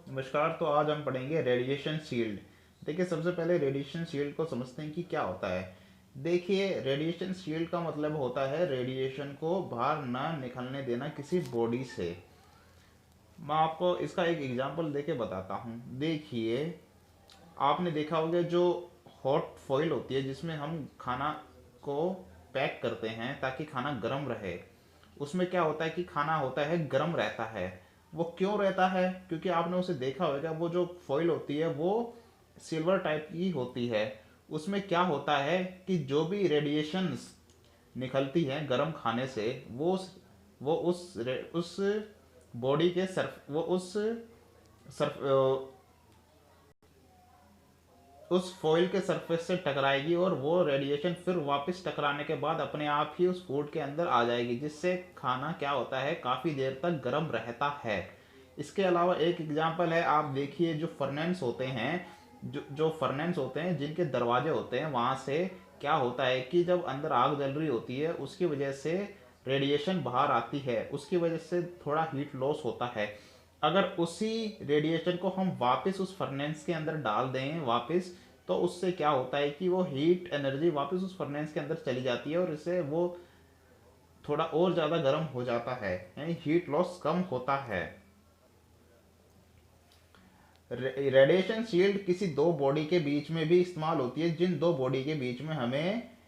नमस्कार। तो आज हम पढ़ेंगे रेडिएशन शील्ड। देखिए, सबसे पहले रेडिएशन शील्ड को समझते हैं कि क्या होता है। देखिए, रेडिएशन शील्ड का मतलब होता है रेडिएशन को बाहर ना निकलने देना किसी बॉडी से। मैं आपको इसका एक एग्जांपल देके बताता हूँ। देखिए, आपने देखा होगा जो हॉट फॉइल होती है जिसमें हम खाना को पैक करते हैं ताकि खाना गर्म रहे। उसमें क्या होता है कि खाना होता है गर्म रहता है। वो क्यों रहता है? क्योंकि आपने उसे देखा होगा, वो जो फॉइल होती है वो सिल्वर टाइप की होती है। उसमें क्या होता है कि जो भी रेडिएशंस निकलती हैं गर्म खाने से वो उस बॉडी के सर्फ वो सर्फ उस फॉइल के सरफेस से टकराएगी और वो रेडिएशन फिर वापस टकराने के बाद अपने आप ही उस फूड के अंदर आ जाएगी, जिससे खाना क्या होता है काफ़ी देर तक गर्म रहता है। इसके अलावा एक एग्जांपल है, आप देखिए जो फर्नेंस होते हैं, जो फर्नेंस होते हैं जिनके दरवाजे होते हैं, वहाँ से क्या होता है कि जब अंदर आग जल रही होती है उसकी वजह से रेडिएशन बाहर आती है, उसकी वजह से थोड़ा हीट लॉस होता है। अगर उसी रेडिएशन को हम वापस उस फर्नेंस के अंदर डाल दें वापस, तो उससे क्या होता है कि वो हीट एनर्जी वापस उस फर्नेंस के अंदर चली जाती है और इससे वो थोड़ा और ज़्यादा गर्म हो जाता है, यानी हीट लॉस कम होता है। रेडिएशन शील्ड किसी दो बॉडी के बीच में भी इस्तेमाल होती है, जिन दो बॉडी के बीच में हमें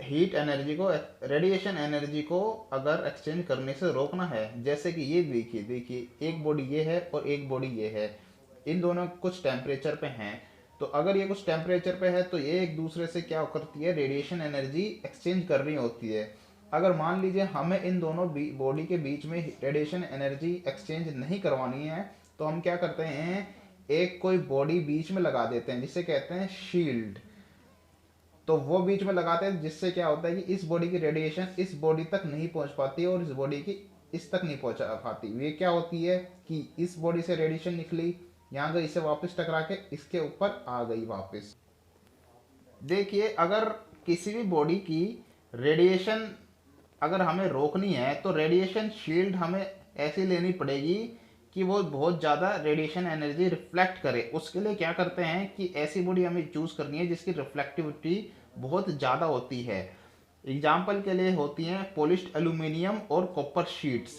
हीट एनर्जी को रेडिएशन एनर्जी को अगर एक्सचेंज करने से रोकना है। जैसे कि ये देखिए देखिए एक बॉडी ये है और एक बॉडी ये है, इन दोनों कुछ टेम्परेचर पे हैं। तो अगर ये कुछ टेम्परेचर पे है तो ये एक दूसरे से क्या करती है, रेडिएशन एनर्जी एक्सचेंज कर रही होती है। अगर मान लीजिए हमें इन दोनों बॉडी के बीच में रेडिएशन एनर्जी एक्सचेंज नहीं करवानी है, तो हम क्या करते हैं, एक कोई बॉडी बीच में लगा देते हैं जिसे कहते हैं शील्ड। तो वो बीच में लगाते हैं जिससे क्या होता है कि इस बॉडी की रेडिएशन इस बॉडी तक नहीं पहुंच पाती और इस बॉडी की इस तक नहीं पहुंचा पाती। ये क्या होती है कि इस बॉडी से रेडिएशन निकली, यहाँ गई, इसे वापस टकरा के इसके ऊपर आ गई वापस। देखिए, अगर किसी भी बॉडी की रेडिएशन अगर हमें रोकनी है तो रेडिएशन शील्ड हमें ऐसी लेनी पड़ेगी कि वो बहुत ज़्यादा रेडिएशन एनर्जी रिफ्लेक्ट करे। उसके लिए क्या करते हैं कि ऐसी बॉडी हमें चूज़ करनी है जिसकी रिफ्लेक्टिविटी बहुत ज़्यादा होती है। एग्जाम्पल के लिए होती हैं पॉलिश्ड एल्यूमिनियम और कॉपर शीट्स।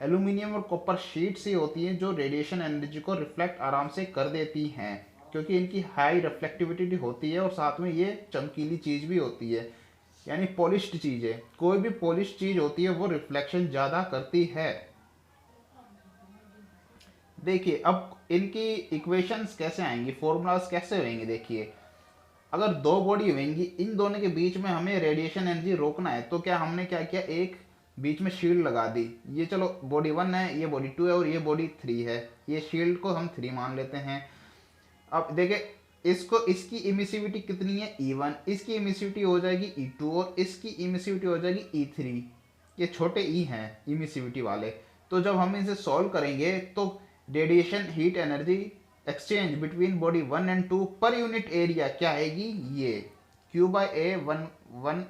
एल्यूमिनियम और कॉपर शीट्स ही होती हैं जो रेडिएशन एनर्जी को रिफ्लेक्ट आराम से कर देती हैं, क्योंकि इनकी हाई रिफ्लेक्टिविटी होती है और साथ में ये चमकीली चीज़ भी होती है, यानी पॉलिश्ड चीज़ है। कोई भी पॉलिश्ड चीज़ होती है वो रिफ्लेक्शन ज़्यादा करती है। देखिए, अब इनकी इक्वेशंस कैसे आएंगी, फॉर्मूलाज कैसे होंगे। देखिए, अगर दो बॉडी होंगी, इन दोनों के बीच में हमें रेडिएशन एनर्जी रोकना है, तो क्या हमने क्या किया, एक बीच में शील्ड लगा दी। ये चलो बॉडी 1 है, ये बॉडी 2 है और ये बॉडी 3 है। ये शील्ड को हम 3 मान लेते हैं। अब देखिए, इसको इसकी इमिसिविटी कितनी है, E1, इसकी इमिसिविटी हो जाएगी E2 और इसकी इमिसिविटी हो जाएगी E3। ये छोटे ई हैं इमिसिविटी वाले। तो जब हम इसे सॉल्व करेंगे तो radiation heat energy exchange between body 1 और 2 पर यूनिट एरिया क्या आएगी, ये Q/A 1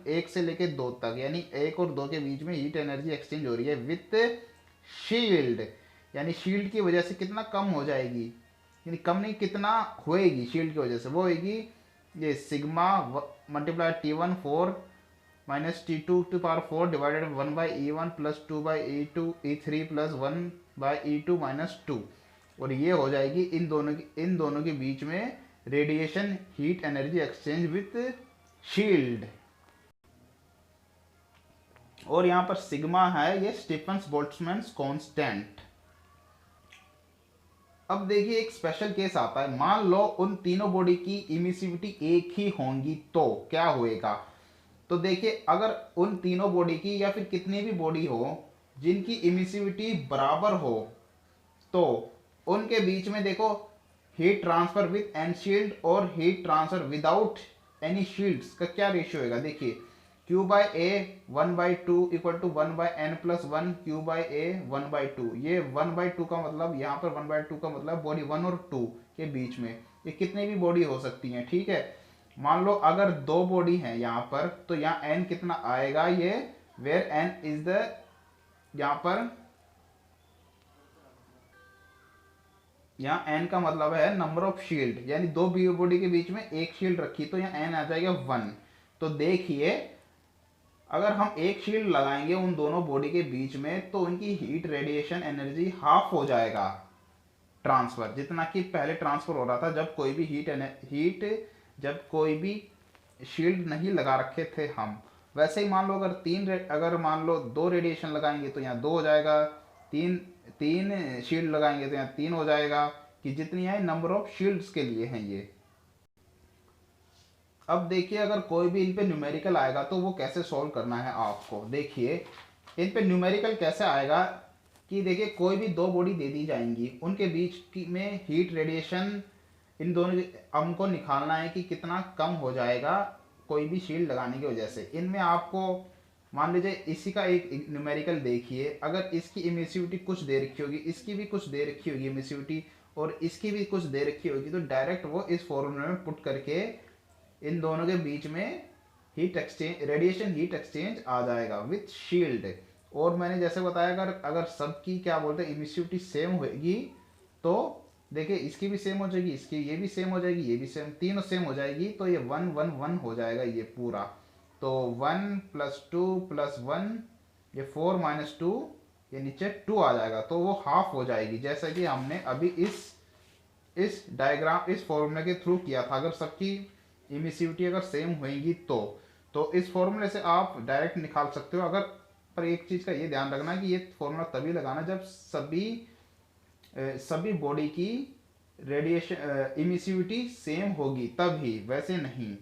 1 से लेके 2 तक, यानी 1 और 2 के बीच में हीट एनर्जी एक्सचेंज हो रही है विथ शील्ड। यानी शील्ड की वजह से कितना कम हो जाएगी, यानी कम नहीं कितना होएगी शील्ड की वजह से, वो होएगी ये sigma multiply T14 minus T2 to 4 divided 1/E1 plus 2/E2 E3 plus 1/E2 minus 2। और ये हो जाएगी इन दोनों के बीच में radiation heat energy exchange with shield. और यहाँ पर सिग्मा है ये स्टीफन्स बोल्ट्जमैन कांस्टेंट। अब देखिए, एक स्पेशल केस आता है। मान लो उन तीनों बॉडी की इमिसिविटी एक ही होंगी तो क्या होएगा। तो देखिए, अगर उन तीनों बॉडी की या फिर कितनी भी बॉडी हो जिनकी इमिसिविटी बराबर हो, तो उनके बीच में देखो heat transfer with an shield और heat transfer without any shields का क्या रेशियो होगा। देखिए, Q/A 1/2 equal to 1/n plus 1 Q/A 1/2। ये 1/2 का मतलब, यहाँ पर 1/2 का मतलब बॉडी 1 और 2 के बीच में ये कितनी भी बॉडी हो सकती हैं, ठीक है। मान लो अगर दो बॉडी हैं यहाँ पर, तो यहाँ n कितना आएगा, ये वेयर n इज द, यहाँ पर यहाँ एन का मतलब है नंबर ऑफ शील्ड, यानी दो बॉडी के बीच में एक शील्ड रखी तो यहाँ एन आ जाएगा 1। तो देखिए अगर हम एक शील्ड लगाएंगे उन दोनों बॉडी के बीच में तो उनकी हीट रेडिएशन एनर्जी हाफ हो जाएगा ट्रांसफर, जितना कि पहले ट्रांसफर हो रहा था जब कोई भी हीट जब कोई भी शील्ड नहीं लगा रखे थे हम। वैसे ही मान लो अगर मान लो दो रेडिएशन लगाएंगे तो यहाँ दो हो जाएगा, तीन तीन शील्ड लगाएंगे तो यहाँ तीन हो जाएगा, कि जितनी है नंबर ऑफ शील्ड्स के लिए हैं ये। अब देखिए अगर कोई भी इन पे न्यूमेरिकल आएगा तो वो कैसे सॉल्व करना है आपको। देखिए इन पे न्यूमेरिकल कैसे आएगा कि देखिए कोई भी दो बॉडी दे दी जाएंगी, उनके बीच की में हीट रेडिएशन इन दोनों हमको निकालना है कि कितना कम हो जाएगा कोई भी शील्ड लगाने की वजह से। इनमें आपको मान लीजिए इसी का एक न्यूमेरिकल देखिए, अगर इसकी इमिसिविटी कुछ दे रखी होगी, इसकी भी कुछ दे रखी होगी इमिसिविटी, और इसकी भी कुछ दे रखी होगी, तो डायरेक्ट वो इस फॉर्मूले में पुट करके इन दोनों के बीच में रेडिएशन हीट एक्सचेंज आ जाएगा विथ शील्ड। और मैंने जैसे बताया अगर अगर सबकी क्या बोलते हैं इमिसिविटी सेम होगी तो देखिए इसकी भी सेम हो जाएगी, इसकी ये भी सेम हो जाएगी, ये भी सेम, तीनों सेम हो जाएगी, तो ये 1 1 1 हो जाएगा ये पूरा। तो 1 + 2 + 1 ये 4 - 2 ये नीचे 2 आ जाएगा, तो वो हाफ हो जाएगी जैसा कि हमने अभी इस डायग्राम इस फॉर्मूले के थ्रू किया था। अगर सबकी इमिसिविटी अगर सेम होएगी तो इस फॉर्मूले से आप डायरेक्ट निकाल सकते हो। अगर पर एक चीज़ का ये ध्यान रखना कि ये फॉर्मूला तभी लगाना जब सभी बॉडी की रेडिएशन इमिसिविटी सेम होगी, तभी, वैसे नहीं।